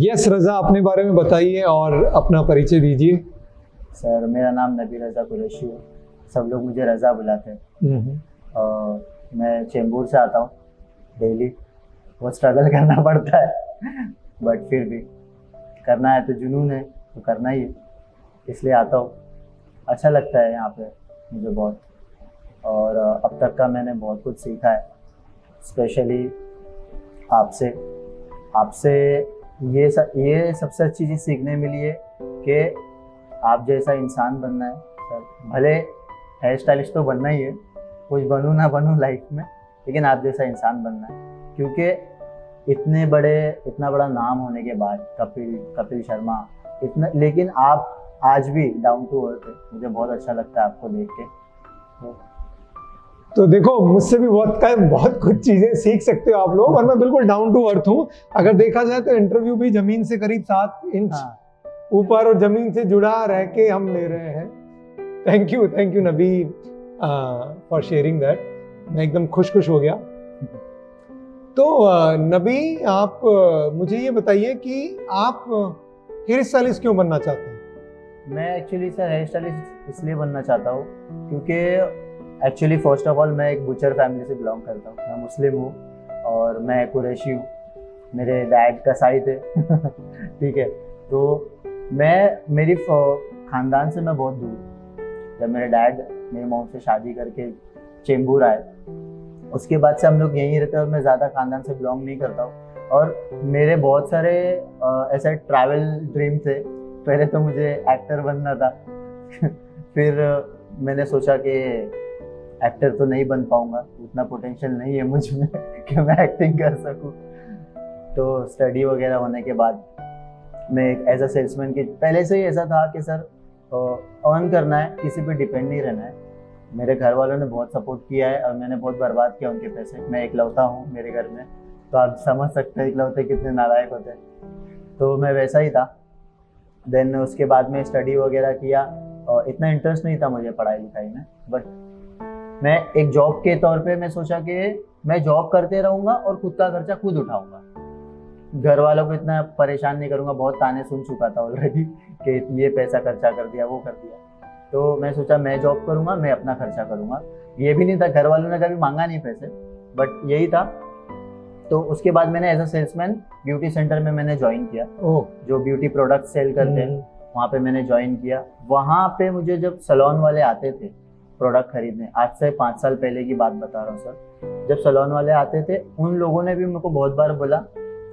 Yes रजा, अपने बारे में बताइए और अपना परिचय दीजिए। सर मेरा नाम नबी रज़ा कुरैशी है, सब लोग मुझे रज़ा बुलाते हैं। मैं चेंबूर से आता हूँ। डेली बहुत स्ट्रगल करना पड़ता है बट फिर भी करना है तो जुनून है तो करना ही है, इसलिए आता हूँ। अच्छा लगता है यहाँ पे मुझे बहुत, और अब तक का मैंने बहुत कुछ सीखा है, स्पेशली आपसे ये सबसे अच्छी चीज़ सीखने मिली है कि आप जैसा इंसान बनना है सर। भले हेयर स्टाइलिस्ट तो बनना ही है, कुछ बनूँ ना बनूँ लाइफ में, लेकिन आप जैसा इंसान बनना है। क्योंकि इतना बड़ा नाम होने के बाद कपिल शर्मा इतना, लेकिन आप आज भी डाउन टू अर्थ है। मुझे बहुत अच्छा लगता है आपको देख के। तो देखो, मुझसे भी बहुत कुछ चीजें सीख सकते हो आप लोग, और मैं बिल्कुल डाउन टू अर्थ हूँ। अगर देखा जाए तो इंटरव्यू भी जमीन से करीब 7 इंच ऊपर और जमीन से जुड़ा रह के हम ले रहे हैं। Thank you Nabi for sharing that. मैं एकदम खुश हो गया। तो नबी, आप मुझे ये बताइए कि आप हेयर स्टाइलिस्ट क्यों बनना चाहते हैं? मैं एक्चुअली सर हेयर स्टाइलिस्ट इसलिए बनना चाहता हूँ क्योंकि एक्चुअली फर्स्ट ऑफ ऑल मैं एक बुचर फैमिली से बिलोंग करता हूँ। मैं मुस्लिम हूँ और मैं कुरैशी हूँ। मेरे डैड का साइड है ठीक है। तो मेरी ख़ानदान से मैं बहुत दूर। जब मेरे डैड मेरी मॉम से शादी करके चेंबूर आए, उसके बाद से हम लोग यहीं रहते हैं और मैं ज़्यादा ख़ानदान से बिलोंग नहीं करता हूँ। और मेरे बहुत सारे ऐसे ट्रैवल ड्रीम थे। पहले तो मुझे एक्टर बनना था फिर मैंने सोचा कि एक्टर तो नहीं बन पाऊंगा, उतना पोटेंशियल नहीं है मुझ में कि मैं एक्टिंग कर सकूं। तो स्टडी वगैरह होने के बाद मैं एक एज अ सेल्समैन की, पहले से ही ऐसा था कि सर अर्न करना है, किसी पे डिपेंड नहीं रहना है। मेरे घर वालों ने बहुत सपोर्ट किया है और मैंने बहुत बर्बाद किया उनके पैसे। मैं इकलौता हूँ मेरे घर में, तो आप समझ सकते हैं इकलौते कितने नालायक होते हैं। तो मैं वैसा ही था। देन उसके बाद में स्टडी वगैरह किया और इतना इंटरेस्ट नहीं था मुझे पढ़ाई लिखाई में, बट मैं एक जॉब के तौर पे मैं सोचा कि मैं जॉब करते रहूँगा और खुद का खर्चा खुद उठाऊँगा। घर वालों को इतना परेशान नहीं करूँगा, बहुत ताने सुन चुका था ऑलरेडी कि ये पैसा खर्चा कर दिया, वो कर दिया। तो मैं सोचा मैं जॉब करूँगा, मैं अपना खर्चा करूँगा। ये भी नहीं था, घर वालों ने कभी मांगा नहीं पैसे, बट यही था। तो उसके बाद मैंने as a salesman beauty centre में मैंने ज्वाइन किया। जो ब्यूटी प्रोडक्ट सेल करते हैं वहाँ पे मैंने ज्वाइन किया। वहाँ पे मुझे जब सैलून वाले आते थे प्रोडक्ट खरीदने, आज से 5 साल पहले की बात बता रहा हूँ सर, जब सैलून वाले आते थे उन लोगों ने भी मेरे को बहुत बार बोला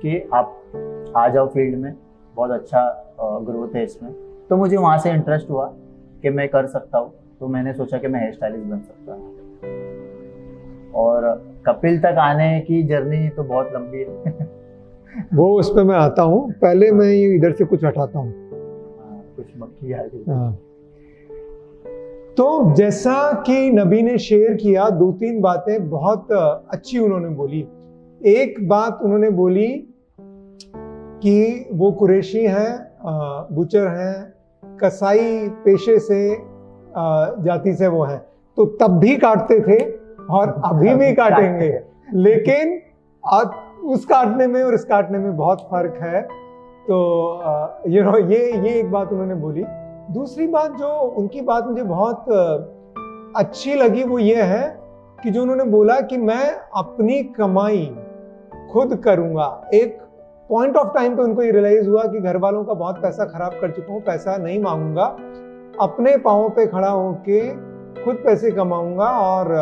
कि आप आ जाओ फील्ड में, बहुत अच्छा ग्रोथ है इसमें। तो मुझे वहाँ से इंटरेस्ट हुआ कि मैं कर सकता हूँ। तो मैंने सोचा कि मैं हेयर स्टाइलिस्ट बन सकता हूँ। और कपिल तक आने की जर्नी तो बहुत लंबी है वो उस पर मैं आता हूँ। पहले मैं ये इधर से कुछ हटाता हूँ। कुछ मक्खी आ गई। तो जैसा कि नबी ने शेयर किया, 2-3 बातें बहुत अच्छी उन्होंने बोली। एक बात उन्होंने बोली कि वो कुरैशी हैं, बुचर हैं, कसाई पेशे से जाति से वो हैं, तो तब भी काटते थे और अभी भी काटेंगे। लेकिन उस काटने में और इस काटने में बहुत फर्क है। तो ये एक बात उन्होंने बोली। दूसरी बात जो उनकी बात मुझे बहुत अच्छी लगी वो ये है कि जो उन्होंने बोला कि मैं अपनी कमाई खुद करूंगा। एक पॉइंट ऑफ टाइम पे उनको ये रियलाइज हुआ कि घर वालों का बहुत पैसा खराब कर चुका हूँ, पैसा नहीं मांगूंगा, अपने पाँव पे खड़ा होके खुद पैसे कमाऊंगा और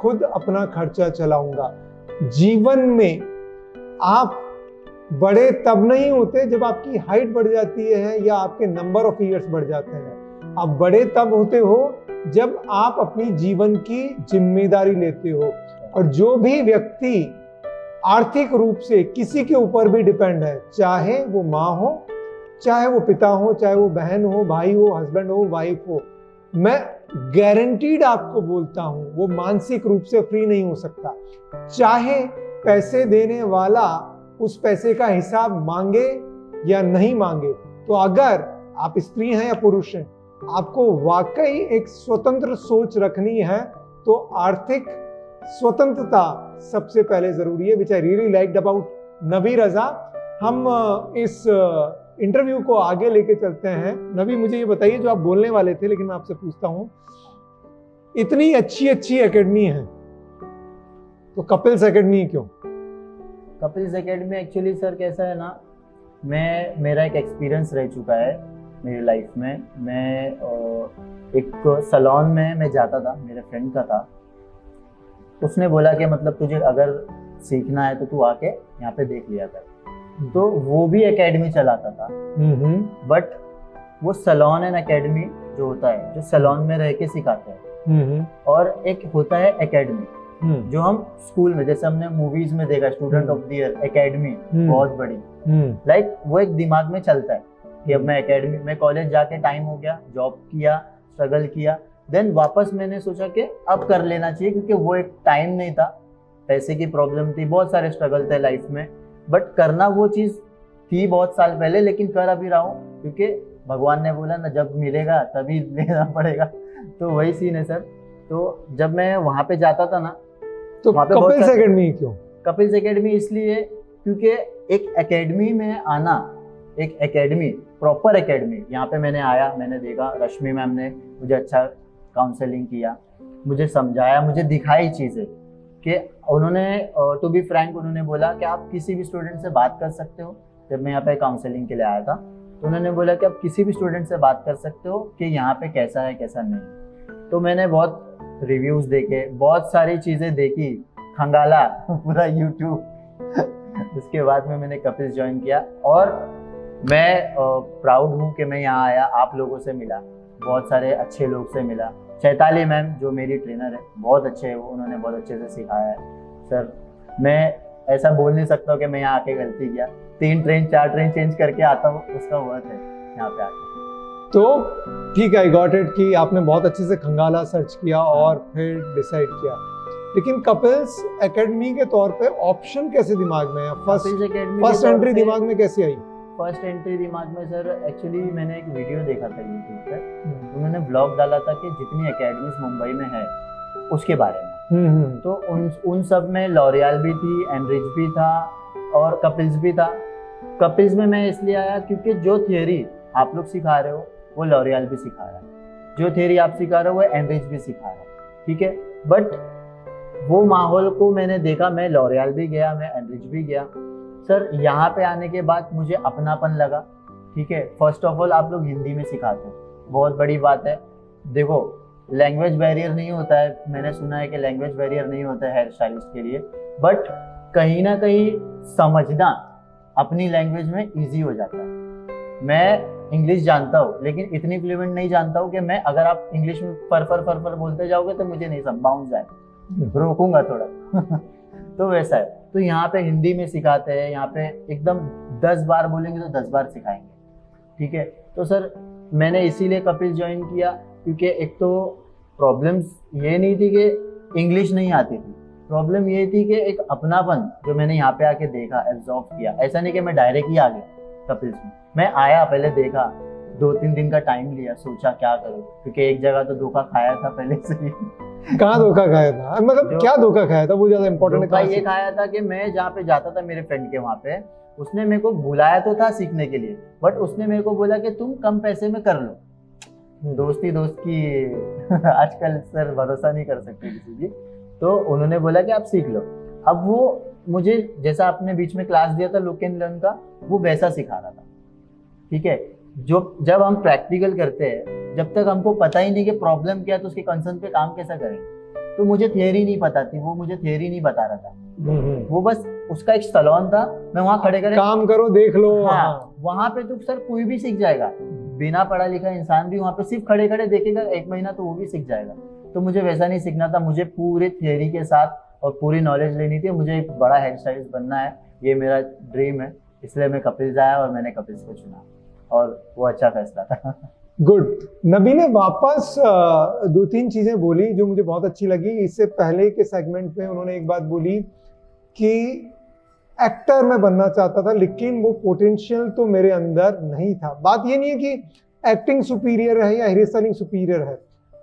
खुद अपना खर्चा चलाऊंगा। जीवन में आप बड़े तब नहीं होते जब आपकी हाइट बढ़ जाती है या आपके नंबर ऑफ ईयर्स बढ़ जाते हैं। आप बड़े तब होते हो जब आप अपनी जीवन की जिम्मेदारी लेते हो। और जो भी व्यक्ति आर्थिक रूप से किसी के ऊपर भी डिपेंड है, चाहे वो माँ हो, चाहे वो पिता हो, चाहे वो बहन हो, भाई हो, हस्बैंड हो, वाइफ हो, मैं गारंटीड आपको बोलता हूं वो मानसिक रूप से फ्री नहीं हो सकता। चाहे पैसे देने वाला उस पैसे का हिसाब मांगे या नहीं मांगे। तो अगर आप स्त्री हैं या पुरुष हैं, आपको वाकई एक स्वतंत्र सोच रखनी है तो आर्थिक स्वतंत्रता सबसे पहले जरूरी है, विच आई रियली लाइक्ड अबाउट नबी रजा। हम इस इंटरव्यू को आगे लेके चलते हैं। नबी, मुझे ये बताइए, जो आप बोलने वाले थे लेकिन मैं आपसे पूछता हूँ, इतनी अच्छी अच्छी एकेडमी है तो कपिल्स एकेडमी क्यों? कपिल्स एकेडमी एक्चुअली सर कैसा है ना, मेरा एक एक्सपीरियंस रह चुका है मेरी लाइफ में। मैं एक सैलून में मैं जाता था, मेरे फ्रेंड का था। उसने बोला कि मतलब तुझे अगर सीखना है तो तू आके यहाँ पे देख लिया कर। तो वो भी एकेडमी चलाता था, बट वो सैलून एंड एकेडमी जो होता है, जो सैलून में रह के सिखाते हैं, और एक होता है एकेडमी जो हम स्कूल में, जैसे हमने मूवीज में देखा student of the year academy, बहुत बड़ी, लाइक वो एक दिमाग में चलता है कि अब मैं एकेडमी में, कॉलेज जाके टाइम हो गया, जॉब किया, स्ट्रगल किया, देन वापस मैंने सोचा कि अब कर लेना चाहिए, क्योंकि वो एक टाइम नहीं था, पैसे की प्रॉब्लम थी, बहुत सारे स्ट्रगल थे लाइफ में, बट करना वो चीज़ थी बहुत साल पहले, लेकिन कर अभी रहा हूँ क्योंकि भगवान ने बोला ना, जब मिलेगा तभी लेना पड़ेगा। तो वही सीन है सर। तो जब मैं वहाँ पे जाता था ना, तो कपिल्स एकेडमी क्यों? कपिल्स एकेडमी इसलिए क्योंकि एक एकेडमी में आना, एक एकेडमी, प्रॉपर एकेडमी, यहाँ पे मैंने आया, मैंने देखा रश्मि मैम ने मुझे अच्छा काउंसलिंग किया, मुझे समझाया, मुझे दिखाई चीज़ें कि उन्होंने, टू बी फ्रैंक, उन्होंने बोला कि आप किसी भी स्टूडेंट से बात कर सकते हो। जब मैं यहाँ पे काउंसलिंग के लिए आया था तो उन्होंने बोला कि आप किसी भी स्टूडेंट से बात कर सकते हो कि यहाँ पे कैसा है कैसा नहीं। तो मैंने बहुत रिव्यूज़ देखे, बहुत सारी चीज़ें देखी, खंगाला पूरा यूट्यूब। उसके बाद में मैंने कपिल्स ज्वाइन किया और मैं प्राउड हूँ कि मैं यहाँ आया, आप लोगों से मिला, बहुत सारे अच्छे लोग से मिला। चैताली मैम जो मेरी ट्रेनर है, बहुत अच्छे है वो, उन्होंने बहुत अच्छे से सिखाया है सर। मैं ऐसा बोल नहीं सकता हूँ कि मैं यहाँ आके गलती किया, 3 ट्रेन 4 ट्रेन चेंज करके आता हूँ, उसका वर्थ है यहाँ पे आके। तो ठीक है, आई गॉट इट कि आपने बहुत अच्छे से खंगाला, सर्च किया और फिर डिसाइड किया, लेकिन कपिल्स एकेडमी के तौर पे ऑप्शन कैसे दिमाग में है? फर्स्ट एंट्री दिमाग में कैसे आई? फर्स्ट एंट्री दिमाग में सर, एक्चुअली मैंने एक वीडियो देखा था यूट्यूब पे, उन्होंने ब्लॉग डाला था कि जितनी एकेडमीज मुंबई में है उसके बारे में। तो उन सब में लॉरियल भी थी, एनरिच भी था और कपिल्स भी था। कपिल्स में मैं इसलिए आया क्योंकि जो थियरी आप लोग सिखा रहे हो वो लॉरियल भी सिखा रहा है, जो थियरी आप सिखा रहे हो वो एनरिच भी सिखा रहा है, ठीक है। बट वो माहौल को मैंने देखा, मैं लॉरियल भी गया, मैं एनरिच भी गया सर। यहाँ पे आने के बाद मुझे अपनापन लगा, ठीक है। फर्स्ट ऑफ ऑल आप लोग हिंदी में सिखाते हो, बहुत बड़ी बात है। देखो लैंग्वेज बैरियर नहीं होता है, मैंने सुना है कि लैंग्वेज बैरियर नहीं होता है हेयर स्टाइलिस्ट के लिए, बट कहीं ना कहीं समझना अपनी लैंग्वेज में ईजी हो जाता है। मैं इंग्लिश जानता हूँ लेकिन इतनी फ्लुएंट नहीं जानता हूँ कि मैं, अगर आप इंग्लिश में फर बोलते जाओगे तो मुझे नहीं समझ, बाउंस जाए, रोकूंगा थोड़ा। तो वैसा है। तो यहाँ पे हिंदी में सिखाते हैं, यहाँ पे एकदम 10 बार बोलेंगे तो 10 बार सिखाएंगे, ठीक है। तो सर मैंने इसीलिए कपिल ज्वाइन किया क्योंकि एक तो प्रॉब्लम्स ये नहीं थी कि इंग्लिश नहीं आती थी, प्रॉब्लम ये थी कि एक अपनापन जो मैंने यहाँ पे आके देखा, एब्जॉर्व किया। ऐसा नहीं कि मैं डायरेक्ट ही आ गया कपिल्स में, मैं आया, पहले देखा, 2-3 दिन का टाइम लिया, सोचा क्या करूँ, क्योंकि एक जगह तो धोखा खाया था पहले से ही। कहाँ धोखा खाया था? मतलब क्या धोखा खाया था, वो ज्यादा इम्पोर्टेंट है। ये खाया था कि मैं जहाँ पे जाता था मेरे फ्रेंड के वहाँ पे, उसने मेरे को बुलाया तो था सीखने के लिए, बट उसने मेरे को बोला कि तुम कम पैसे में कर लो। दोस्ती दोस्त की आजकल सर भरोसा नहीं कर सकते किसी की। तो उन्होंने बोला कि आप सीख लो। अब वो मुझे, जैसा आपने बीच में क्लास दिया था लुक एंड लर्न का, वो वैसा सिखा रहा था, ठीक है। जब हम प्रैक्टिकल करते हैं, जब तक हमको पता ही नहीं कि प्रॉब्लम क्या है तो उसके कंसर्न पे काम कैसा करेंगे। तो मुझे थियरी नहीं पता थी, वो मुझे थियरी नहीं बता रहा था, वो बस उसका एक सैलून था, मैं वहाँ खड़े काम करो, देख लो। हाँ, वहाँ पे तो सर कोई भी सीख जाएगा, बिना पढ़ा लिखा इंसान भी वहाँ पे सिर्फ खड़े खड़े देखेगा 1 महीना तो वो भी सीख जाएगा। तो मुझे वैसा नहीं सीखना था, मुझे पूरे थियरी के साथ और पूरी नॉलेज लेनी थी। मुझे एक बड़ा हेयर स्टाइलिस्ट बनना है, ये मेरा ड्रीम है, इसलिए मैं कपिल्स आया और मैंने कपिल्स को चुना और वो अच्छा फैसला था। गुड। नबी ने वापस 2-3 चीजें बोली जो मुझे बहुत अच्छी लगी। इससे पहले के सेगमेंट में उन्होंने एक बात बोली कि एक्टर मैं बनना चाहता था लेकिन वो पोटेंशियल तो मेरे अंदर नहीं था। बात ये नहीं है कि एक्टिंग सुपीरियर है या हेयर स्टाइलिंग सुपीरियर है,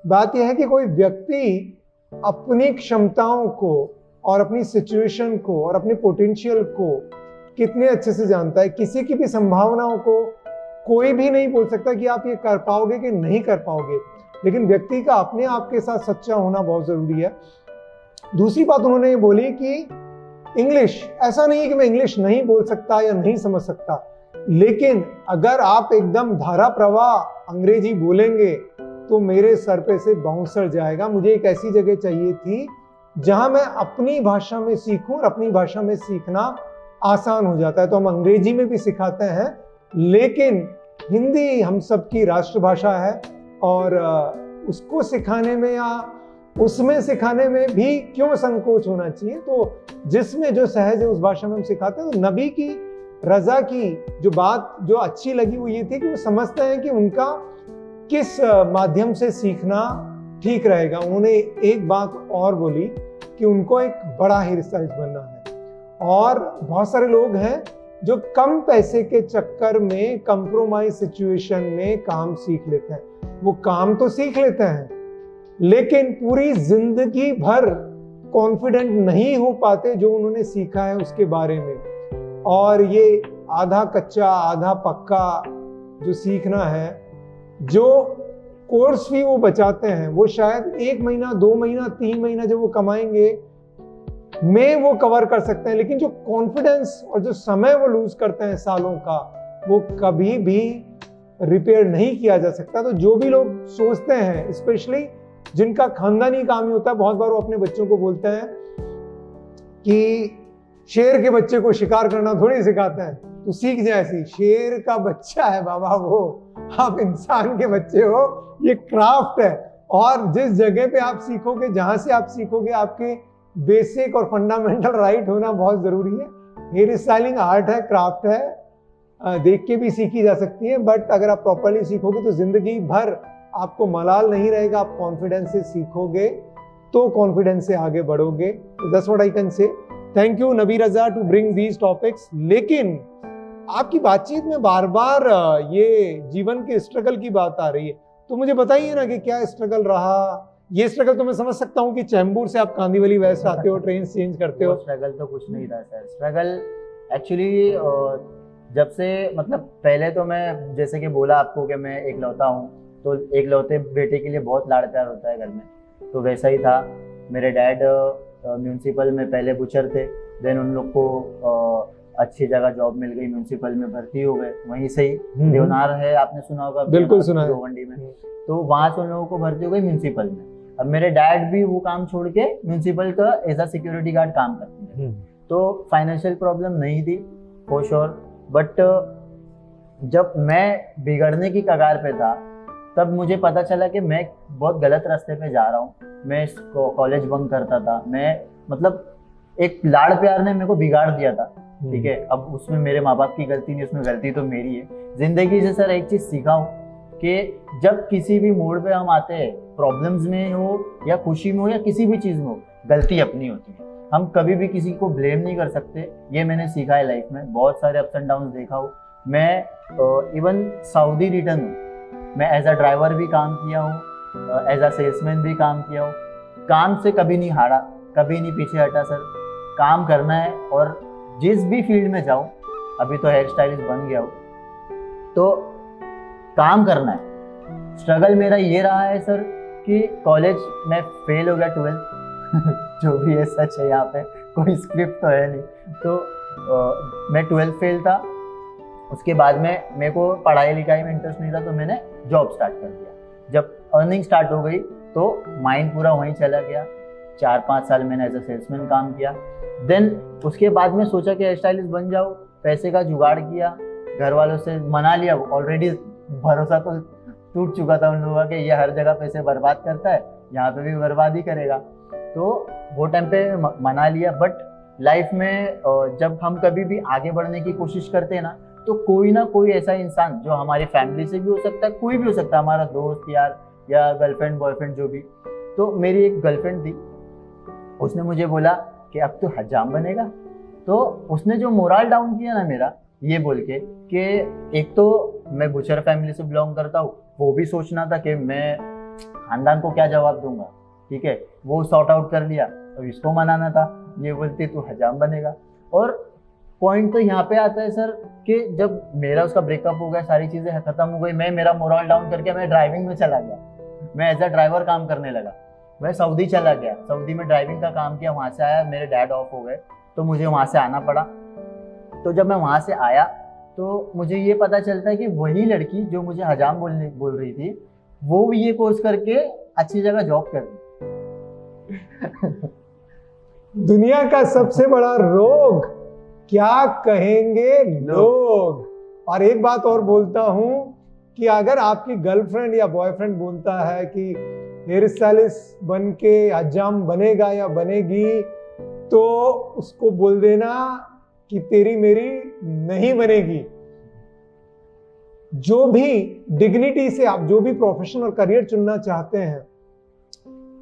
बात यह है कि कोई व्यक्ति अपनी क्षमताओं को और अपनी सिचुएशन को और अपने पोटेंशियल को कितने अच्छे से जानता है। किसी की भी संभावनाओं को कोई भी नहीं बोल सकता कि आप ये कर पाओगे कि नहीं कर पाओगे, लेकिन व्यक्ति का अपने आप के साथ सच्चा होना बहुत जरूरी है। दूसरी बात उन्होंने ये बोली कि इंग्लिश, ऐसा नहीं है कि मैं इंग्लिश नहीं बोल सकता या नहीं समझ सकता, लेकिन अगर आप एकदम धारा प्रवाह अंग्रेजी बोलेंगे तो मेरे सर पे से बाउंसर जाएगा। मुझे एक ऐसी जगह चाहिए थी जहां मैं अपनी भाषा में सीखूं, और अपनी भाषा में सीखना आसान हो जाता है। तो हम अंग्रेजी में भी सिखाते हैं, लेकिन हिंदी हम सबकी राष्ट्रभाषा है, और उसको सिखाने में या उसमें सिखाने में भी क्यों संकोच होना चाहिए। तो जिसमें जो सहज है उस भाषा में हम सिखाते हैं। तो नबी की रजा की जो बात जो अच्छी लगी वो ये थी कि वो समझते हैं कि उनका किस माध्यम से सीखना ठीक रहेगा। उन्होंने एक बात और बोली कि उनको एक बड़ा हेयर स्टाइलिस्ट बनना है, और बहुत सारे लोग हैं जो कम पैसे के चक्कर में कंप्रोमाइज सिचुएशन में काम सीख लेते हैं। वो काम तो सीख लेते हैं, लेकिन पूरी जिंदगी भर कॉन्फिडेंट नहीं हो पाते जो उन्होंने सीखा है उसके बारे में। और ये आधा कच्चा आधा पक्का जो सीखना है, जो कोर्स फी वो बचाते हैं, वो शायद 1 महीना 2 महीना 3 महीना जब वो कमाएंगे में वो कवर कर सकते हैं, लेकिन जो कॉन्फिडेंस और जो समय वो लूज करते हैं सालों का, वो कभी भी रिपेयर नहीं किया जा सकता। तो जो भी लोग सोचते हैं, स्पेशली जिनका खानदानी काम ही होता है, बहुत बार वो अपने बच्चों को बोलते हैं कि शेर के बच्चे को शिकार करना थोड़ी सिखाते हैं, तो सीख जाए। ऐसी शेर का बच्चा है बाबा वो, आप इंसान के बच्चे हो, ये क्राफ्ट है। और जिस जगह पे आप सीखोगे, जहां से आप सीखोगे, आपके बेसिक और फंडामेंटल राइट होना बहुत जरूरी है। हेयर स्टाइलिंग आर्ट है, क्राफ्ट है, देख के भी सीखी जा सकती है, बट अगर आप प्रॉपरली सीखोगे तो जिंदगी भर आपको मलाल नहीं रहेगा। आप कॉन्फिडेंस से सीखोगे तो कॉन्फिडेंस से आगे बढ़ोगे। That's what I can say. Thank you Nabi Raza to bring these topics. लेकिन आपकी बातचीत में बार बार ये जीवन के स्ट्रगल की बात आ रही है, तो मुझे बताइए ना कि क्या स्ट्रगल रहा। ये स्ट्रगल तो मैं समझ सकता हूँ कि चैम्बूर से आप कांदीवली वेस्ट आते हो, ट्रेन चेंज करते हो। स्ट्रगल तो कुछ नहीं था सर। स्ट्रगल एक्चुअली जब से, मतलब पहले तो मैं जैसे कि बोला आपको कि मैं एक लौता हूँ, तो एक लौते बेटे के लिए बहुत लाड़ प्यार होता है घर में, तो वैसा ही था। मेरे डैड म्यूनसिपल में पहले बुचर थे, देन उन लोग को अच्छी जगह जॉब मिल गई, म्यूनसिपल में भर्ती हो गए, वहीं से ही देवनार है, आपने सुना होगा, बिल्कुल सुना है, गोवंडी में। तो वहां से उन लोगों को भर्ती हो गई म्यूनसिपल में। अब मेरे डैड भी वो काम छोड़ के म्यूनसिपल का एज अ सिक्योरिटी गार्ड काम करते हैं। तो फाइनेंशियल प्रॉब्लम नहीं थी फॉर श्योर, बट जब मैं बिगड़ने की कगार पे था तब मुझे पता चला कि मैं बहुत गलत रास्ते पे जा रहा हूँ। मैं कॉलेज बंक करता था, मैं मतलब एक लाड़ प्यार ने मेरे को बिगाड़ दिया था, ठीक है। अब उसमें मेरे माँ बाप की गलती नहीं, उसमें गलती तो मेरी है। जिंदगी से सर एक चीज सीखा हूँ कि जब किसी भी मोड़ पे हम आते हैं, प्रॉब्लम्स में हो या खुशी में हो या किसी भी चीज में हो, गलती अपनी होती है। हम कभी भी किसी को ब्लेम नहीं कर सकते, ये मैंने सीखा है लाइफ में। बहुत सारे अप्स एंड डाउन देखा हो। मैं इवन सऊदी रिटर्न हूँ, मैं एज अ ड्राइवर भी काम किया हूँ, एज अ सेल्समैन भी काम किया हूँ। काम से कभी नहीं हारा, कभी नहीं पीछे हटा सर। काम करना है, और जिस भी फील्ड में जाऊँ, अभी तो हेयर स्टाइलिस्ट बन गया हूँ, तो काम करना है। स्ट्रगल मेरा ये रहा है सर कि कॉलेज में फेल हो गया 12th जो भी है सच है, यहाँ पे कोई स्क्रिप्ट तो है नहीं। तो मैं 12th फेल था। उसके बाद में मेरे को पढ़ाई लिखाई में इंटरेस्ट नहीं था, तो मैंने जॉब स्टार्ट कर दिया। जब अर्निंग स्टार्ट हो गई तो माइंड पूरा वहीं चला गया। 4-5 साल मैंने एज अ सेल्समैन काम किया। देन उसके बाद में सोचा कि हेयर स्टाइलिस्ट बन जाओ, पैसे का जुगाड़ किया, घर वालों से मना लिया। ऑलरेडी भरोसा तो टूट चुका था उन लोगों का कि ये हर जगह पैसे बर्बाद करता है, यहाँ पे भी बर्बाद ही करेगा। तो वो टाइम पे मना लिया। बट लाइफ में जब हम कभी भी आगे बढ़ने की कोशिश करते हैं ना, तो कोई ना कोई ऐसा इंसान जो हमारी फैमिली से भी हो सकता है, कोई भी हो सकता है, हमारा दोस्त यार या गर्लफ्रेंड बॉयफ्रेंड जो भी। तो मेरी एक गर्लफ्रेंड थी, उसने मुझे बोला कि अब तू हजाम बनेगा। तो उसने जो मोरल डाउन किया ना मेरा, ये बोल के कि एक तो मैं बुचर फैमिली से बिलोंग करता हूँ, वो भी सोचना था कि मैं खानदान को क्या जवाब दूंगा, ठीक है, वो सॉर्ट आउट कर लिया। अब इसको मनाना था, ये बोलती तू हजाम बनेगा। और पॉइंट तो यहाँ पे आता है सर कि जब मेरा उसका ब्रेकअप हो गया, सारी चीजें खत्म हो गई, मेरा मोरल डाउन करके मैं ड्राइविंग में चला गया, मैं एज अ ड्राइवर काम करने लगा, मैं सऊदी चला गया, सऊदी में ड्राइविंग का काम किया, वहां से आया, मेरे डैड ऑफ हो गए तो मुझे वहां से आना पड़ा। तो जब मैं वहां से आया तो मुझे ये पता चलता है कि वही लड़की जो मुझे हजाम बोल रही थी, वो भी ये कोर्स करके अच्छी जगह जॉब कर रही। दुनिया का सबसे बड़ा रोग, क्या कहेंगे लोग। और एक बात और बोलता हूं कि अगर आपकी गर्लफ्रेंड या बॉयफ्रेंड बोलता है कि हेयर स्टाइलिस्ट बन के हजाम बनेगा या बनेगी, तो उसको बोल देना कि तेरी मेरी नहीं बनेगी। जो भी डिग्निटी से आप जो भी प्रोफेशन और करियर चुनना चाहते हैं,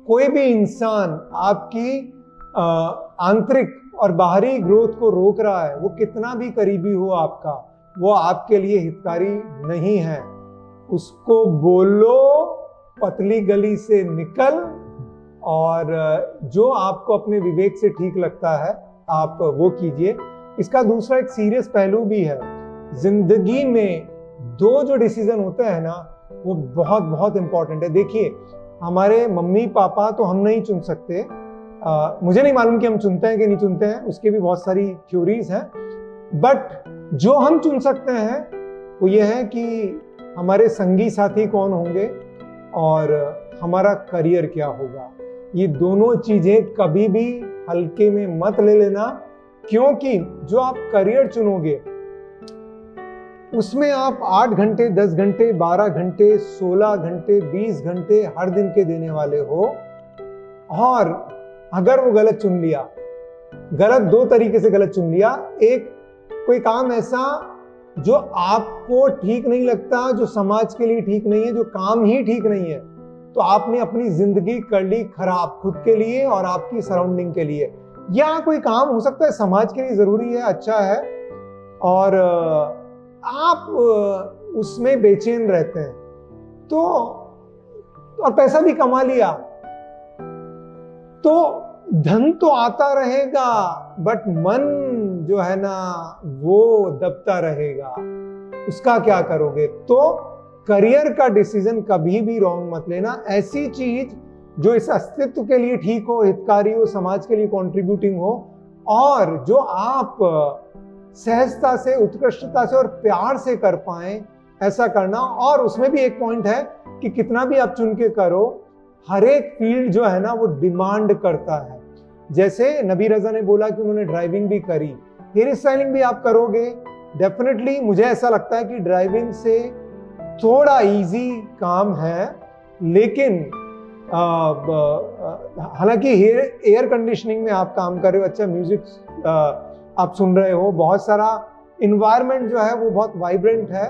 कोई भी इंसान आपकी आंतरिक और बाहरी ग्रोथ को रोक रहा है, वो कितना भी करीबी हो आपका, वो आपके लिए हितकारी नहीं है। उसको बोलो पतली गली से निकल, और जो आपको अपने विवेक से ठीक लगता है आप वो कीजिए। इसका दूसरा एक सीरियस पहलू भी है। जिंदगी में दो जो डिसीजन होते हैं ना, वो बहुत बहुत इंपॉर्टेंट है। देखिए, हमारे मम्मी पापा तो हम नहीं चुन सकते, मुझे नहीं मालूम कि हम चुनते हैं कि नहीं चुनते हैं, उसके भी बहुत सारी थ्योरीज हैं। बट जो हम चुन सकते हैं वो ये है कि हमारे संगी साथी कौन होंगे और हमारा करियर क्या होगा। ये दोनों चीजें कभी भी हल्के में मत ले लेना, क्योंकि जो आप करियर चुनोगे उसमें आप 8 घंटे, 10 घंटे, 12 घंटे, 16 घंटे, 20 घंटे हर दिन के देने वाले हो। और अगर वो गलत चुन लिया, गलत दो तरीके से गलत चुन लिया, एक कोई काम ऐसा जो आपको ठीक नहीं लगता, जो समाज के लिए ठीक नहीं है, जो काम ही ठीक नहीं है, तो आपने अपनी जिंदगी कर ली खराब, खुद के लिए और आपकी सराउंडिंग के लिए। या कोई काम हो सकता है समाज के लिए जरूरी है, अच्छा है, और आप उसमें बेचैन रहते हैं, तो और पैसा भी कमा लिया, तो धन तो आता रहेगा, बट मन जो है ना वो दबता रहेगा। उसका क्या करोगे? तो करियर का डिसीजन कभी भी रॉन्ग मत लेना। ऐसी चीज जो इस अस्तित्व के लिए ठीक हो, हितकारी हो, समाज के लिए कंट्रीब्यूटिंग हो, और जो आप सहजता से, उत्कृष्टता से और प्यार से कर पाए, ऐसा करना। और उसमें भी एक पॉइंट है कि कितना भी आप चुन के करो, हर एक फील्ड जो है ना वो डिमांड करता है। जैसे नबी रजा ने बोला कि उन्होंने ड्राइविंग भी करी, हेयर स्टाइलिंग भी आप करोगे, डेफिनेटली मुझे ऐसा लगता है कि ड्राइविंग से थोड़ा इजी काम है, लेकिन हालांकि एयर कंडीशनिंग में आप काम कर रहे हो, अच्छा म्यूजिक आप सुन रहे हो, बहुत सारा इन्वायरमेंट जो है वो बहुत वाइब्रेंट है,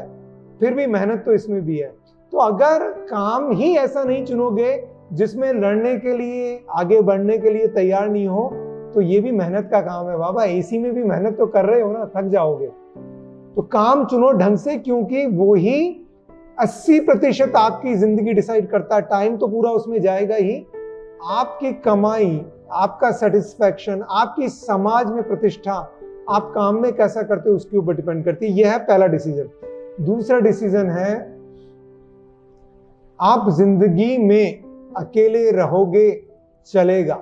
फिर भी मेहनत तो इसमें भी है। तो अगर काम ही ऐसा नहीं चुनोगे जिसमें लड़ने के लिए, आगे बढ़ने के लिए तैयार नहीं हो, तो ये भी मेहनत का काम है बाबा। एसी में भी मेहनत तो कर रहे हो ना, थक जाओगे। तो काम चुनो ढंग से, क्योंकि वो ही 80% आपकी जिंदगी डिसाइड करता है। टाइम तो पूरा उसमें जाएगा ही, आपकी कमाई, आपका सेटिस्फैक्शन, आपकी समाज में प्रतिष्ठा, आप काम में कैसा करते हो उसके ऊपर डिपेंड करती है। यह है पहला डिसीजन। दूसरा डिसीजन है, आप जिंदगी में अकेले रहोगे चलेगा,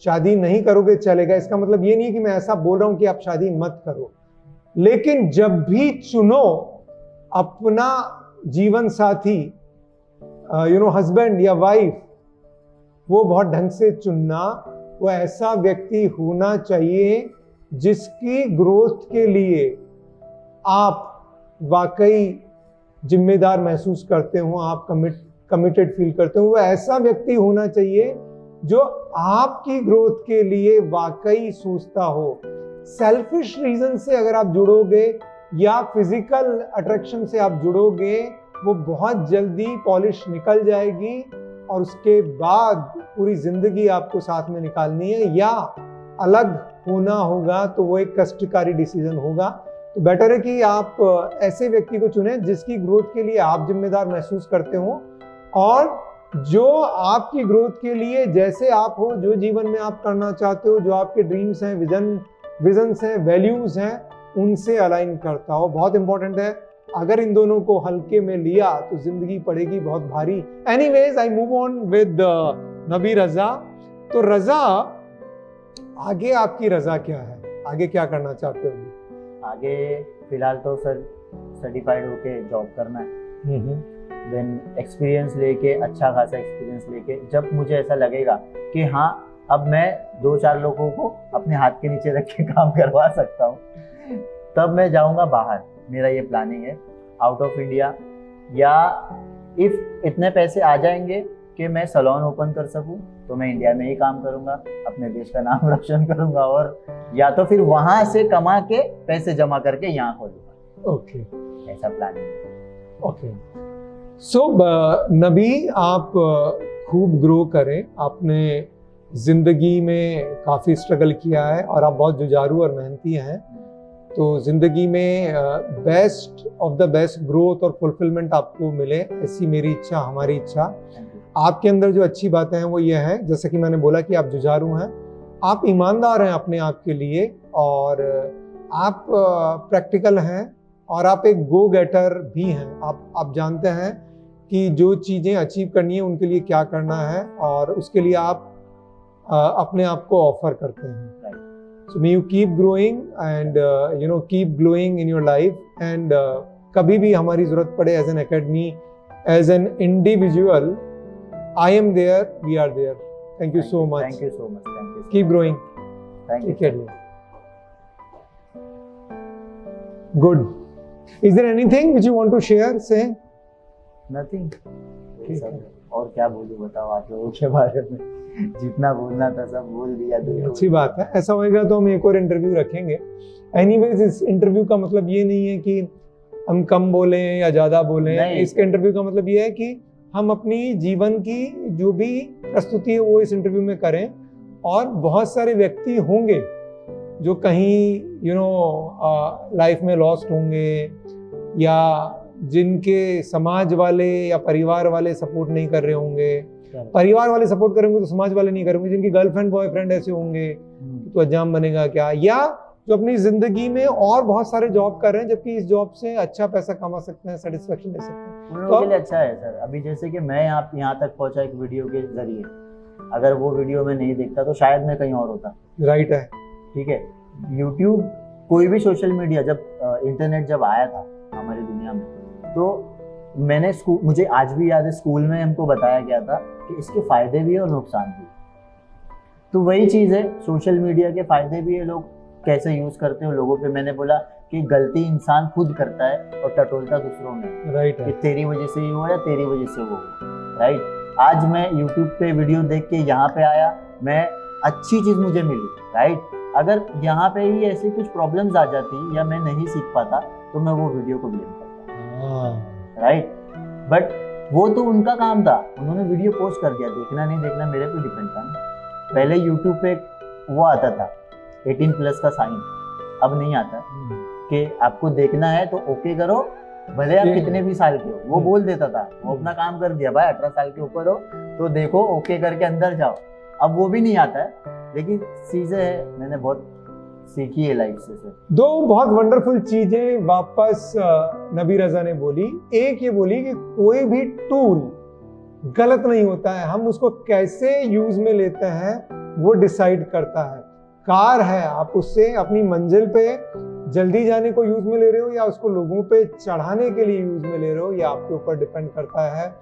शादी नहीं करोगे चलेगा। इसका मतलब ये नहीं कि मैं ऐसा बोल रहा हूं कि आप शादी मत करो, लेकिन जब भी चुनो अपना जीवन साथी, हस्बैंड या वाइफ, वो बहुत ढंग से चुनना। वो ऐसा व्यक्ति होना चाहिए जिसकी ग्रोथ के लिए आप वाकई जिम्मेदार महसूस करते हो, आप कमिटेड फील करते हो। वो ऐसा व्यक्ति होना चाहिए जो आपकी ग्रोथ के लिए वाकई सोचता हो। सेल्फिश रीजन से अगर आप जुड़ोगे या फिजिकल अट्रैक्शन से आप जुड़ोगे, वो बहुत जल्दी पॉलिश निकल जाएगी और उसके बाद पूरी जिंदगी आपको साथ में निकालनी है, या अलग होना होगा, तो वो एक कष्टकारी डिसीजन होगा। तो बेटर है कि आप ऐसे व्यक्ति को चुनें जिसकी ग्रोथ के लिए आप जिम्मेदार महसूस करते हो, और जो आपकी ग्रोथ के लिए, जैसे आप हो, जो जीवन में आप करना चाहते हो, जो आपके ड्रीम्स हैं, विजन विजन्स हैं, वैल्यूज हैं, उनसे अलाइन करता हो। बहुत इंपॉर्टेंट है, अगर इन दोनों को हल्के में लिया तो जिंदगी पड़ेगी बहुत भारी। Anyways I move on with नबी रजा। तो रजा, आगे आपकी रजा क्या है, आगे क्या करना चाहते हो? आगे फिलहाल तो सर सर्टिफाइड होके जॉब करना है, देन एक्सपीरियंस लेके, अच्छा खासा एक्सपीरियंस लेके, जब मुझे ऐसा लगेगा कि हाँ अब मैं 2-4 लोगों को अपने हाथ के नीचे रख के काम करवा सकता हूँ, तब मैं जाऊँगा बाहर। मेरा ये प्लानिंग है, आउट ऑफ इंडिया, या इफ इतने पैसे आ जाएंगे कि मैं सैलून ओपन कर सकूं तो मैं इंडिया में ही काम करूंगा, अपने देश का नाम रोशन करूंगा, और या तो फिर वहां से कमा के पैसे जमा करके यहाँ खोलूंगा। ओके, ऐसा प्लानिंग है। ओके। सो नबी, आप खूब ग्रो करें। आपने जिंदगी में काफ़ी स्ट्रगल किया है और आप बहुत जुझारू और मेहनती हैं, तो ज़िंदगी में best of the best growth और फुलफिलमेंट आपको मिले, ऐसी मेरी इच्छा, हमारी इच्छा। आपके अंदर जो अच्छी बातें हैं वो ये है, जैसा कि मैंने बोला कि आप जुझारू हैं, आप ईमानदार हैं अपने आप के लिए, और आप प्रैक्टिकल हैं, और आप एक गो गेटर भी हैं। आप जानते हैं कि जो चीज़ें अचीव करनी है उनके लिए क्या करना है, और उसके लिए आप अपने आप को ऑफर करते हैं। So may you keep growing and keep glowing in your life, and कभी भी हमारी ज़रूरत पड़े as an academy, as an individual, I am there, we are there. Thank you so much. Thank you so much. Thank you. Keep growing. Thank you. Take care. Good. Is there anything which you want to share? Say. Nothing. और क्या बोलूं, बताओ आप लोगों के बारे में। जितना बोलना था सब बोल दिया। अच्छी बात है, ऐसा होएगा तो हम एक और इंटरव्यू रखेंगे। एनीवेज, इस इंटरव्यू का मतलब ये नहीं है कि हम कम बोलें या ज़्यादा बोलें। इसके इंटरव्यू का मतलब ये है कि हम अपनी जीवन की जो भी प्रस्तुति है वो इस इंटरव्यू में करें, और बहुत सारे व्यक्ति होंगे जो कहीं लाइफ में लॉस्ट होंगे, या जिनके समाज वाले या परिवार वाले सपोर्ट नहीं कर रहे होंगे। परिवार वाले सपोर्ट करेंगे तो समाज वाले नहीं करेंगे। जिनकी गर्लफ्रेंड बॉयफ्रेंड ऐसे होंगे तो अंजाम बनेगा क्या, या जो अपनी जिंदगी में और बहुत सारे जॉब कर रहे हैं जबकि इस जॉब से अच्छा पैसा कमा सकते हैं, सेटिस्फेक्शन ले सकते हैं, उन लोगों के लिए अच्छा है सर। अभी जैसे कि मैं यहाँ तक पहुंचा एक वीडियो के जरिए, अगर वो वीडियो में नहीं देखता तो शायद मैं कहीं और होता। राइट है, ठीक है। यूट्यूब, कोई भी सोशल मीडिया, जब इंटरनेट जब आया था हमारी दुनिया में, तो मैंने मुझे आज भी याद है, स्कूल में हमको बताया गया था कि इसके फायदे भी है और नुकसान भी। तो वही चीज़ है, सोशल मीडिया के फायदे भी है, लोग कैसे यूज करते हो लोगों पे। मैंने बोला कि गलती इंसान खुद करता है और टटोलता दूसरों में। राइट है, कि तेरी वजह से ये हुआ या तेरी वजह से वो हुआ। राइट। आज मैं यूट्यूब पे वीडियो देख के यहाँ पे आया, मैं अच्छी चीज़ मुझे मिली। राइट। अगर यहाँ पे ही ऐसी कुछ प्रॉब्लम्स आ जाती या मैं नहीं सीख पाता तो मैं वो वीडियो को ब्लेम करता। राइट। बट वो तो उनका काम था, उन्होंने वीडियो पोस्ट कर दिया, देखना नहीं देखना मेरे पे डिपेंड था ना। पहले यूट्यूब पे वो आता था 18+ का साइन, अब नहीं आता कि आपको देखना है तो ओके करो, भले आप कितने भी साल के हो। वो बोल देता था, वो अपना काम कर दिया, भाई 18 साल के ऊपर हो तो देखो, ओके करके अंदर जाओ। अब वो भी नहीं आता है, लेकिन चीजें है, मैंने बहुत सीखी है लाइफ से सर। दो बहुत वंडरफुल चीजें वापस नबी रजा ने बोली। एक ये बोली कि कोई भी टूल गलत नहीं होता है, हम उसको कैसे यूज में लेते हैं वो डिसाइड करता है। कार है, आप उससे अपनी मंजिल पे जल्दी जाने को यूज में ले रहे हो या उसको लोगों पे चढ़ाने के लिए यूज में ले रहे हो, ये आपके ऊपर डिपेंड करता है।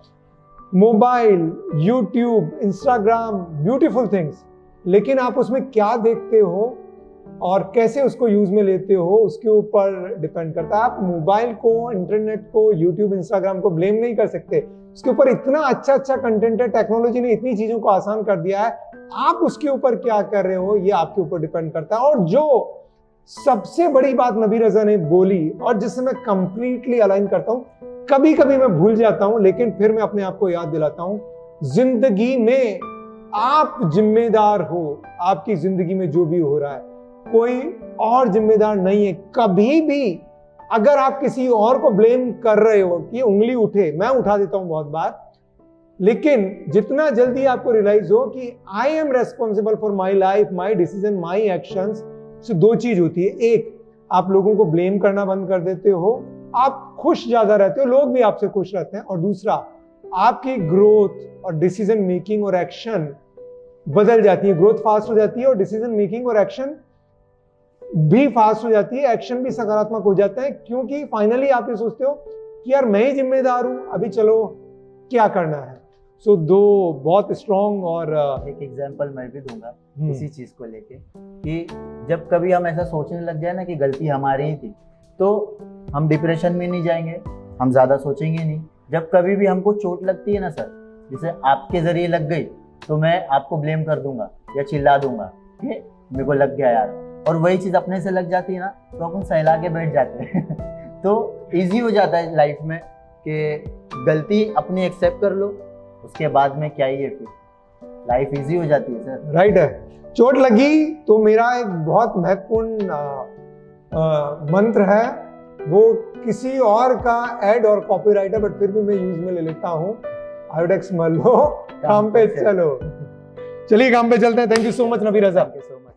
Mobile, YouTube, Instagram, beautiful things, लेकिन आप उसमें क्या देखते हो और कैसे उसको यूज में लेते हो उसके ऊपर डिपेंड करता है। आप मोबाइल को, इंटरनेट को, यूट्यूब, इंस्टाग्राम को ब्लेम नहीं कर सकते, उसके ऊपर इतना अच्छा अच्छा कंटेंट है, टेक्नोलॉजी ने इतनी चीजों को आसान कर दिया है। आप उसके ऊपर क्या कर रहे हो ये आपके ऊपर डिपेंड करता है। और जो सबसे बड़ी बात नबी रजा ने बोली और जिससे मैं कंप्लीटली अलाइन करता हूं, कभी कभी मैं भूल जाता हूं लेकिन फिर मैं अपने आप को याद दिलाता हूं, जिंदगी में आप जिम्मेदार हो, आपकी जिंदगी में जो भी हो रहा है कोई और जिम्मेदार नहीं है। कभी भी अगर आप किसी और को ब्लेम कर रहे हो कि उंगली उठे, मैं उठा देता हूं बहुत बार, लेकिन जितना जल्दी आपको रियलाइज हो कि I am responsible for my life, my decision, my actions, so दो चीज होती है, एक आप लोगों को ब्लेम करना बंद कर देते हो, आप खुश ज्यादा रहते हो, लोग भी आपसे खुश रहते हैं, और दूसरा आपकी ग्रोथ और डिसीजन मेकिंग और एक्शन बदल जाती है, ग्रोथ फास्ट हो जाती है और डिसीजन मेकिंग और एक्शन भी फास्ट हो जाती है, एक्शन भी सकारात्मक हो जाता है, क्योंकि फाइनली आप ये सोचते हो कि यार मैं ही जिम्मेदार हूं, अभी चलो क्या करना है। सो दो बहुत स्ट्रॉन्ग और एक एग्जांपल मैं भी दूंगा इसी चीज को लेके कि जब कभी हम ऐसा सोचने लग जाए ना कि गलती हमारी ही थी, तो हम डिप्रेशन में नहीं जाएंगे, हम ज्यादा सोचेंगे नहीं। जब कभी भी हमको चोट लगती है ना सर, जैसे आपके जरिए लग गई, तो मैं आपको ब्लेम कर दूंगा या चिल्ला दूंगा कि मेरे को लग गया यार, और वही चीज अपने से लग जाती है ना, तो अपन सहला के बैठ जाते हैं तो इजी हो जाता है लाइफ में कि गलती अपनी एक्सेप्ट कर लो, उसके बाद में क्या ही है, फिर लाइफ इजी हो जाती है सर। राइट है। चोट लगी तो मेरा एक बहुत महत्वपूर्ण मंत्र है, वो किसी और का एड और कॉपीराइट है, बट फिर भी मैं यूज में ले लेता हूँ। आयोडेक्स मल लो, काम पे चलो। चलिए काम पे चलते हैं। Thank you so much Nabi Raza. Thank you so much.